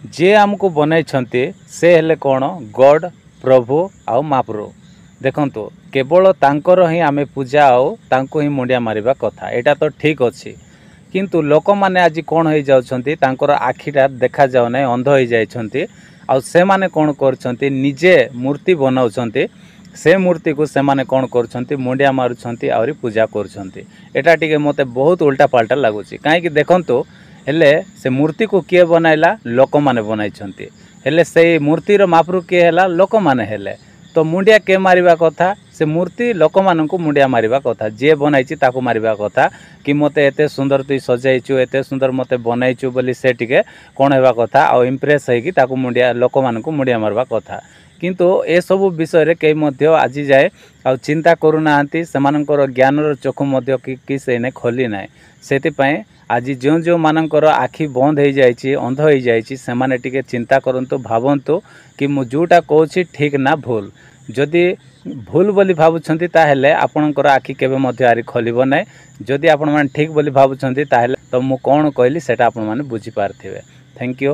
जे आमको बनई से हेले कौन गॉड प्रभु आउ महाप्रभु देखंतु केवल तांकर ही आमे पूजा आउ तांको ही मुंडिया मारिबा कथा एटा तो ठीक अछि किंतु लोक माने आज कौन हो जाउछंती तांकर आखिटा देखा जाउ नै अंध हो जाइछंती आउ से माने कौन करछंती निजे मूर्ति बनाउछंती से मूर्ति को से माने कौन करछंती मुंडिया मारुछंती आउरी पूजा करछंती एटा टिके मते बहुत उल्टा पाल्टा लागुची काहे कि देखंतु हेले से मूर्ति को किए बनाइला लोक माने बनाइछंती हेले से मूर्ति रो मापरु किए हैला लोक माने हेले तो मुंडिया के मारिबा कथा से मूर्ति लोक माननकु मुंडिया मारिबा कथा जे बनाइछि ताको मारिबा कथा कि मते एते सुंदर तुई सजाइछु एते सुंदर मते बनाइछु बोली से टिके कोन हेबा कथा आ इम्प्रेस हेकि ताको मुंडिया लोक माननकु मुंडिया मारबा कथा किंतु ए सब विषय रे कई मध्य आज जाए आ चिंता करू नांती सेमानकर ज्ञानर चक्षु मध्य कि से ने खोली नाय सेति पय आज जो जो मानकर आखि बंद हो जाइछि अंध हो जाइछि से माने टिके चिंता करंतु भावंतु कि मु जोटा कहूछि ठीक ना भूल जदि भूल बोली भावुछंती ताहेले आपणकर आखि केबे मध्य आरी खोलिबो नै जदि आपण माने ठीक बोली भावुछंती ताहेले तो मु कोन कहली सेटा आपण माने बुझी पारथिबे। Thank you.